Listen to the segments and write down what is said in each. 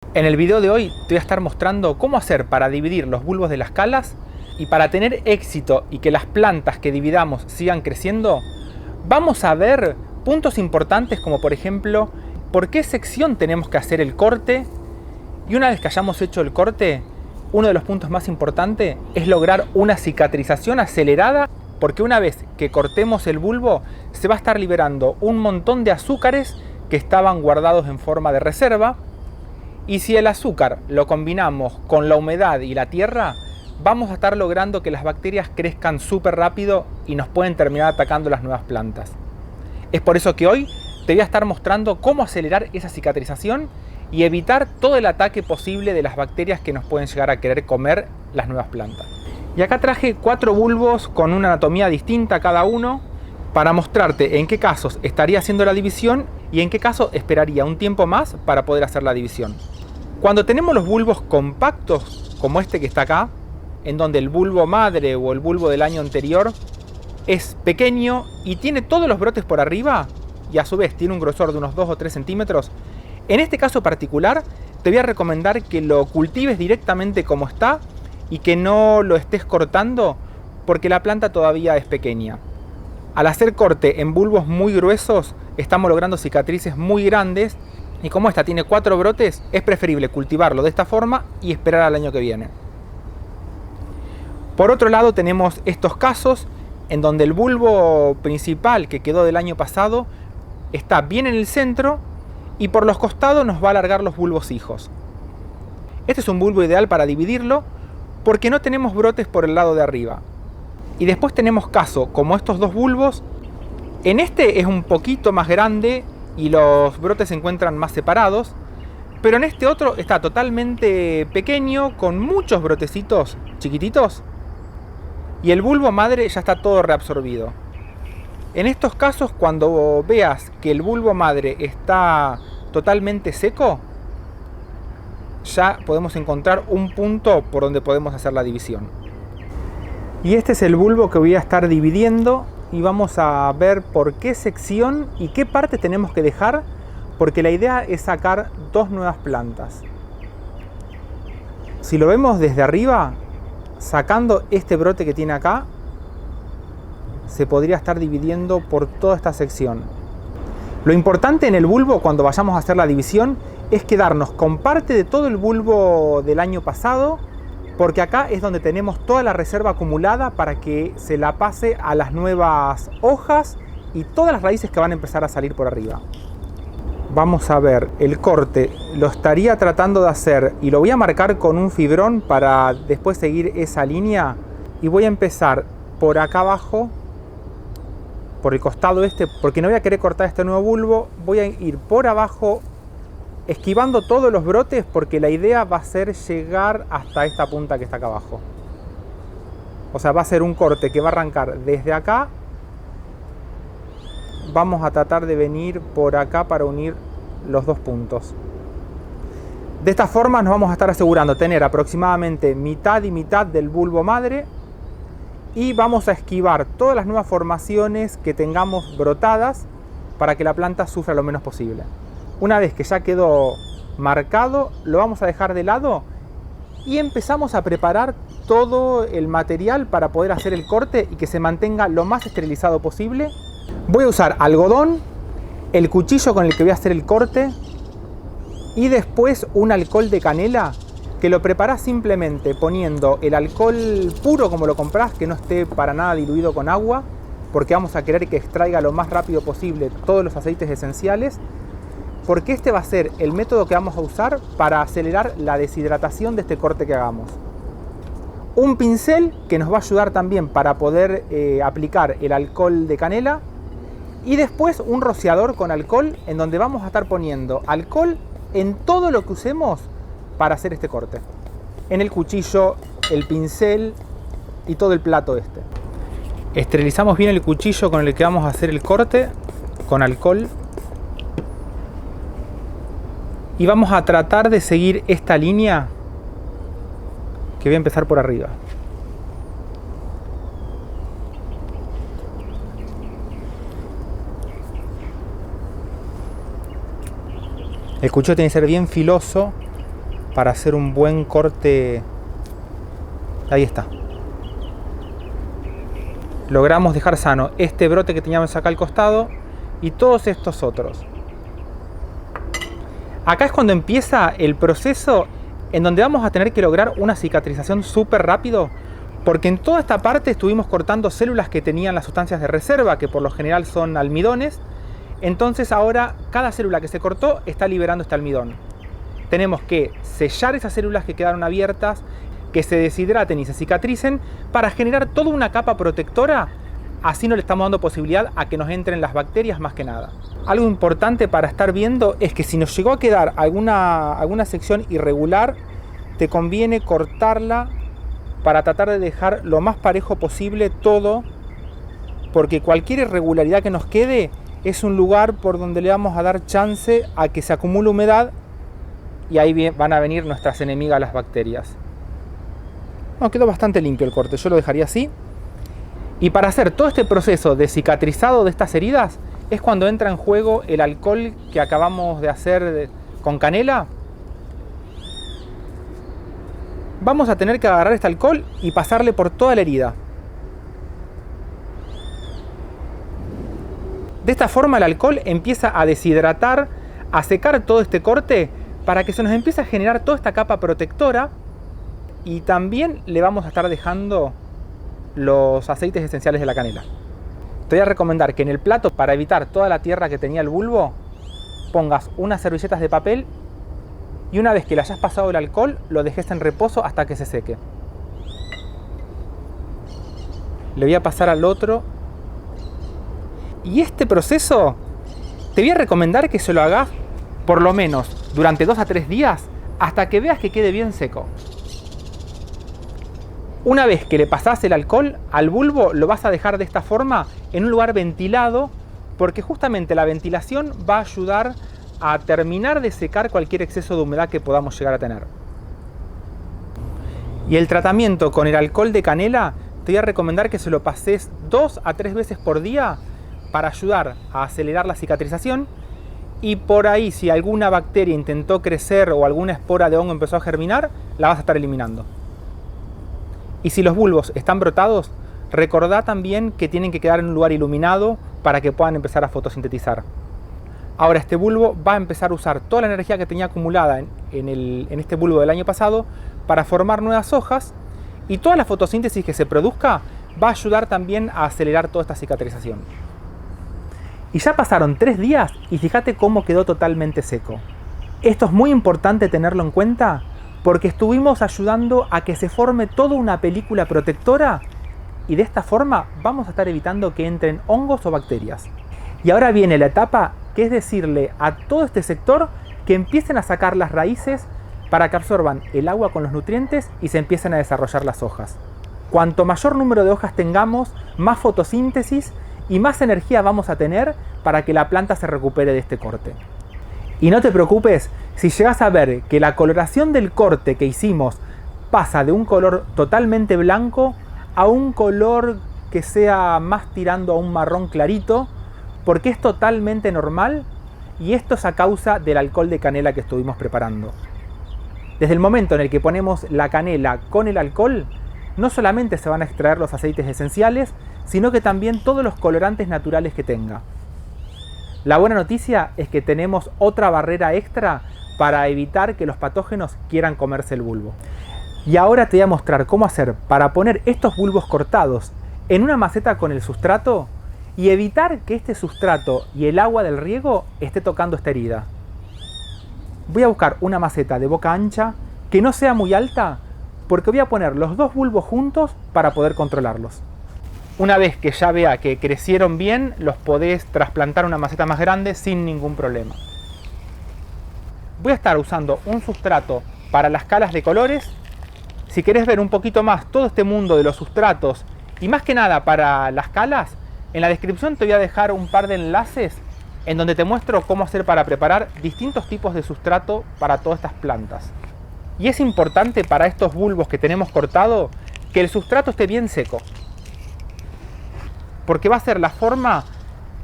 En el video de hoy te voy a estar mostrando cómo hacer para dividir los bulbos de las calas, y para tener éxito y que las plantas que dividamos sigan creciendo, vamos a ver puntos importantes como por ejemplo por qué sección tenemos que hacer el corte, y una vez que hayamos hecho el corte, uno de los puntos más importantes es lograr una cicatrización acelerada, porque una vez que cortemos el bulbo se va a estar liberando un montón de azúcares que estaban guardados en forma de reserva. Y si el azúcar lo combinamos con la humedad y la tierra, vamos a estar logrando que las bacterias crezcan súper rápido y nos pueden terminar atacando las nuevas plantas. Es por eso que hoy te voy a estar mostrando cómo acelerar esa cicatrización y evitar todo el ataque posible de las bacterias que nos pueden llegar a querer comer las nuevas plantas. Y acá traje 4 bulbos con una anatomía distinta cada uno para mostrarte en qué casos estaría haciendo la división y en qué caso esperaría un tiempo más para poder hacer la división. Cuando tenemos los bulbos compactos, como este que está acá, en donde el bulbo madre o el bulbo del año anterior es pequeño y tiene todos los brotes por arriba, y a su vez tiene un grosor de unos 2 o 3 centímetros, en este caso particular te voy a recomendar que lo cultives directamente como está y que no lo estés cortando, porque la planta todavía es pequeña. Al hacer corte en bulbos muy gruesos, estamos logrando cicatrices muy grandes, y como esta tiene 4 brotes, es preferible cultivarlo de esta forma y esperar al año que viene. Por otro lado, tenemos estos casos en donde el bulbo principal que quedó del año pasado está bien en el centro y por los costados nos va a alargar los bulbos hijos. Este es un bulbo ideal para dividirlo porque no tenemos brotes por el lado de arriba. Y después tenemos casos como estos dos bulbos. En este es un poquito más grande y los brotes se encuentran más separados, pero en este otro está totalmente pequeño con muchos brotecitos chiquititos y el bulbo madre ya está todo reabsorbido. En estos casos, cuando veas que el bulbo madre está totalmente seco, ya podemos encontrar un punto por donde podemos hacer la división. Y este es el bulbo que voy a estar dividiendo, y vamos a ver por qué sección y qué parte tenemos que dejar, porque la idea es sacar 2 nuevas plantas. Si lo vemos desde arriba, sacando este brote que tiene acá, se podría estar dividiendo por toda esta sección. Lo importante en el bulbo cuando vayamos a hacer la división es quedarnos con parte de todo el bulbo del año pasado, porque acá es donde tenemos toda la reserva acumulada para que se la pase a las nuevas hojas y todas las raíces que van a empezar a salir por arriba. Vamos a ver, el corte lo estaría tratando de hacer y lo voy a marcar con un fibrón para después seguir esa línea, y voy a empezar por acá abajo, por el costado este, porque no voy a querer cortar este nuevo bulbo. Voy a ir por abajo esquivando todos los brotes, porque la idea va a ser llegar hasta esta punta que está acá abajo. O sea, va a ser un corte que va a arrancar desde acá. Vamos a tratar de venir por acá para unir los 2 puntos. De esta forma nos vamos a estar asegurando tener aproximadamente mitad y mitad del bulbo madre, y vamos a esquivar todas las nuevas formaciones que tengamos brotadas para que la planta sufra lo menos posible. Una vez que ya quedó marcado, lo vamos a dejar de lado y empezamos a preparar todo el material para poder hacer el corte y que se mantenga lo más esterilizado posible. Voy a usar algodón, el cuchillo con el que voy a hacer el corte y después un alcohol de canela, que lo preparás simplemente poniendo el alcohol puro como lo comprás, que no esté para nada diluido con agua, porque vamos a querer que extraiga lo más rápido posible todos los aceites esenciales, porque este va a ser el método que vamos a usar para acelerar la deshidratación de este corte que hagamos. Un pincel que nos va a ayudar también para poder aplicar el alcohol de canela, y después un rociador con alcohol en donde vamos a estar poniendo alcohol en todo lo que usemos para hacer este corte. En el cuchillo, el pincel y todo el plato este. Esterilizamos bien el cuchillo con el que vamos a hacer el corte con alcohol. Y vamos a tratar de seguir esta línea que voy a empezar por arriba. El cuchillo tiene que ser bien filoso para hacer un buen corte. Ahí está. Logramos dejar sano este brote que teníamos acá al costado y todos estos otros. Acá es cuando empieza el proceso en donde vamos a tener que lograr una cicatrización súper rápido, porque en toda esta parte estuvimos cortando células que tenían las sustancias de reserva, que por lo general son almidones. Entonces ahora cada célula que se cortó está liberando este almidón. Tenemos que sellar esas células que quedaron abiertas, que se deshidraten y se cicatricen para generar toda una capa protectora. Así no le estamos dando posibilidad a que nos entren las bacterias más que nada. Algo importante para estar viendo es que si nos llegó a quedar alguna sección irregular, te conviene cortarla para tratar de dejar lo más parejo posible todo, porque cualquier irregularidad que nos quede es un lugar por donde le vamos a dar chance a que se acumule humedad y ahí van a venir nuestras enemigas las bacterias. No, quedó bastante limpio el corte, yo lo dejaría así. Y para hacer todo este proceso de cicatrizado de estas heridas es cuando entra en juego el alcohol que acabamos de hacer con canela. Vamos a tener que agarrar este alcohol y pasarle por toda la herida. De esta forma el alcohol empieza a deshidratar, a secar todo este corte para que se nos empiece a generar toda esta capa protectora, y también le vamos a estar dejando los aceites esenciales de la canela. Te voy a recomendar que en el plato, para evitar toda la tierra que tenía el bulbo, pongas unas servilletas de papel y una vez que le hayas pasado el alcohol, lo dejes en reposo hasta que se seque. Le voy a pasar al otro. Y este proceso, te voy a recomendar que se lo hagas por lo menos durante 2 a 3 días hasta que veas que quede bien seco. Una vez que le pasás el alcohol al bulbo, lo vas a dejar de esta forma en un lugar ventilado, porque justamente la ventilación va a ayudar a terminar de secar cualquier exceso de humedad que podamos llegar a tener. Y el tratamiento con el alcohol de canela, te voy a recomendar que se lo pases 2 a 3 veces por día para ayudar a acelerar la cicatrización. Y por ahí, si alguna bacteria intentó crecer o alguna espora de hongo empezó a germinar, la vas a estar eliminando. Y si los bulbos están brotados, recordá también que tienen que quedar en un lugar iluminado para que puedan empezar a fotosintetizar. Ahora este bulbo va a empezar a usar toda la energía que tenía acumulada en este bulbo del año pasado para formar nuevas hojas, y toda la fotosíntesis que se produzca va a ayudar también a acelerar toda esta cicatrización. Y ya pasaron 3 días y fíjate cómo quedó totalmente seco. Esto es muy importante tenerlo en cuenta porque estuvimos ayudando a que se forme toda una película protectora, y de esta forma vamos a estar evitando que entren hongos o bacterias. Y ahora viene la etapa que es decirle a todo este sector que empiecen a sacar las raíces para que absorban el agua con los nutrientes y se empiecen a desarrollar las hojas. Cuanto mayor número de hojas tengamos, más fotosíntesis y más energía vamos a tener para que la planta se recupere de este corte. Y no te preocupes si llegas a ver que la coloración del corte que hicimos pasa de un color totalmente blanco a un color que sea más tirando a un marrón clarito, porque es totalmente normal, y esto es a causa del alcohol de canela que estuvimos preparando. Desde el momento en el que ponemos la canela con el alcohol, no solamente se van a extraer los aceites esenciales, sino que también todos los colorantes naturales que tenga. La buena noticia es que tenemos otra barrera extra para evitar que los patógenos quieran comerse el bulbo. Y ahora te voy a mostrar cómo hacer para poner estos bulbos cortados en una maceta con el sustrato y evitar que este sustrato y el agua del riego esté tocando esta herida. Voy a buscar una maceta de boca ancha que no sea muy alta, porque voy a poner los 2 bulbos juntos para poder controlarlos. Una vez que ya vea que crecieron bien, los podés trasplantar a una maceta más grande sin ningún problema. Voy a estar usando un sustrato para las calas de colores. Si querés ver un poquito más todo este mundo de los sustratos y más que nada para las calas, en la descripción te voy a dejar un par de enlaces en donde te muestro cómo hacer para preparar distintos tipos de sustrato para todas estas plantas. Y es importante para estos bulbos que tenemos cortado que el sustrato esté bien seco, porque va a ser la forma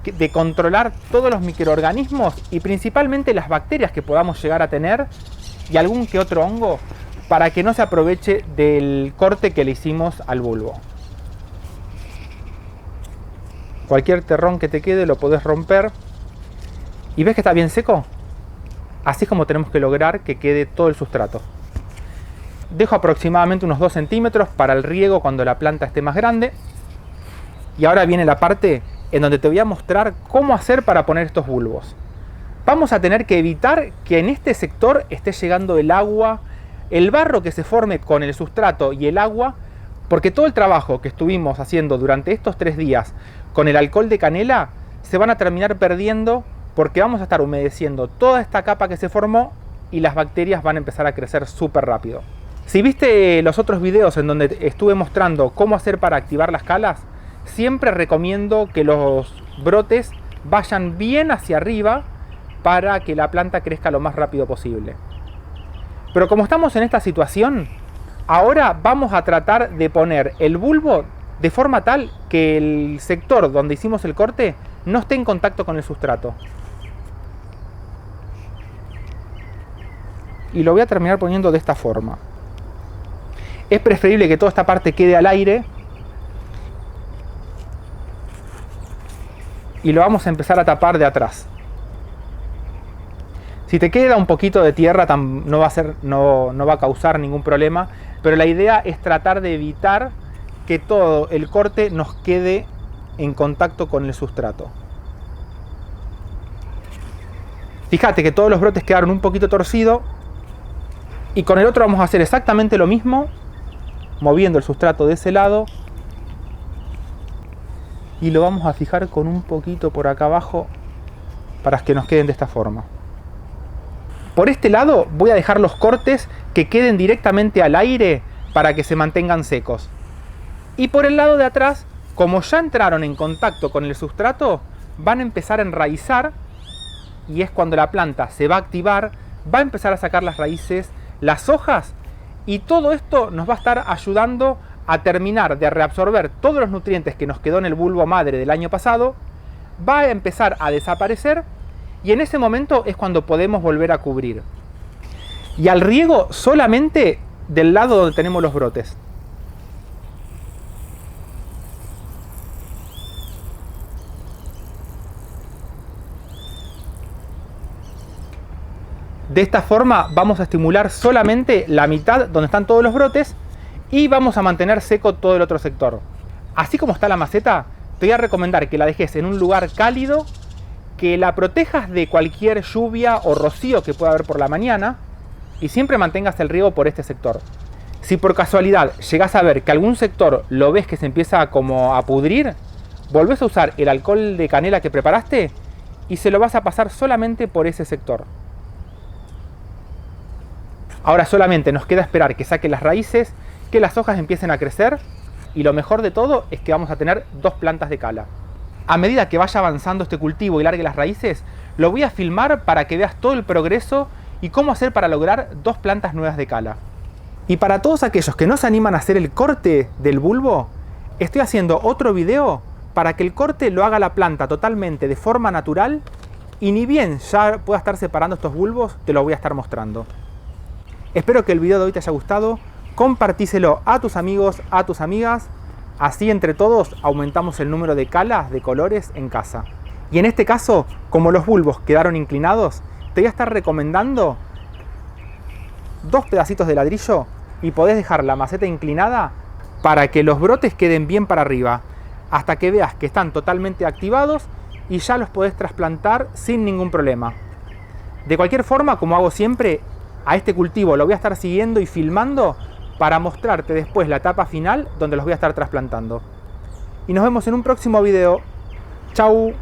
de controlar todos los microorganismos y principalmente las bacterias que podamos llegar a tener y algún que otro hongo para que no se aproveche del corte que le hicimos al bulbo. Cualquier terrón que te quede lo podés romper. ¿Y ves que está bien seco? Así es como tenemos que lograr que quede todo el sustrato. Dejo aproximadamente unos 2 centímetros para el riego cuando la planta esté más grande. Y ahora viene la parte en donde te voy a mostrar cómo hacer para poner estos bulbos. Vamos a tener que evitar que en este sector esté llegando el agua, el barro que se forme con el sustrato y el agua, porque todo el trabajo que estuvimos haciendo durante estos 3 días con el alcohol de canela se van a terminar perdiendo porque vamos a estar humedeciendo toda esta capa que se formó y las bacterias van a empezar a crecer súper rápido. Si viste los otros videos en donde estuve mostrando cómo hacer para activar las calas, siempre recomiendo que los brotes vayan bien hacia arriba para que la planta crezca lo más rápido posible. Pero como estamos en esta situación, ahora vamos a tratar de poner el bulbo de forma tal que el sector donde hicimos el corte no esté en contacto con el sustrato. Y lo voy a terminar poniendo de esta forma. Es preferible que toda esta parte quede al aire. Y lo vamos a empezar a tapar de atrás. Si te queda un poquito de tierra no va a causar ningún problema, pero la idea es tratar de evitar que todo el corte nos quede en contacto con el sustrato. Fíjate que todos los brotes quedaron un poquito torcidos y con el otro vamos a hacer exactamente lo mismo, moviendo el sustrato de ese lado y lo vamos a fijar con un poquito por acá abajo para que nos queden de esta forma. Por este lado voy a dejar los cortes que queden directamente al aire para que se mantengan secos. Y por el lado de atrás, como ya entraron en contacto con el sustrato, van a empezar a enraizar y es cuando la planta se va a activar, va a empezar a sacar las raíces, las hojas y todo esto nos va a estar ayudando a terminar de reabsorber todos los nutrientes que nos quedó en el bulbo madre del año pasado, va a empezar a desaparecer y en ese momento es cuando podemos volver a cubrir. Y al riego solamente del lado donde tenemos los brotes. De esta forma vamos a estimular solamente la mitad donde están todos los brotes y vamos a mantener seco todo el otro sector. Así como está la maceta, te voy a recomendar que la dejes en un lugar cálido, que la protejas de cualquier lluvia o rocío que pueda haber por la mañana y siempre mantengas el riego por este sector. Si por casualidad llegas a ver que algún sector lo ves que se empieza como a pudrir, volvés a usar el alcohol de canela que preparaste y se lo vas a pasar solamente por ese sector. Ahora solamente nos queda esperar que saque las raíces, que las hojas empiecen a crecer y lo mejor de todo es que vamos a tener 2 plantas de cala. A medida que vaya avanzando este cultivo y largue las raíces, lo voy a filmar para que veas todo el progreso y cómo hacer para lograr 2 plantas nuevas de cala. Y para todos aquellos que no se animan a hacer el corte del bulbo, estoy haciendo otro video para que el corte lo haga la planta totalmente de forma natural y ni bien ya pueda estar separando estos bulbos, te lo voy a estar mostrando. Espero que el video de hoy te haya gustado, compartíselo a tus amigos, a tus amigas, así entre todos aumentamos el número de calas de colores en casa. Y en este caso, como los bulbos quedaron inclinados, te voy a estar recomendando 2 pedacitos de ladrillo y podés dejar la maceta inclinada para que los brotes queden bien para arriba, hasta que veas que están totalmente activados y ya los podés trasplantar sin ningún problema. De cualquier forma, como hago siempre, a este cultivo lo voy a estar siguiendo y filmando para mostrarte después la etapa final donde los voy a estar trasplantando. Y nos vemos en un próximo video. ¡Chau!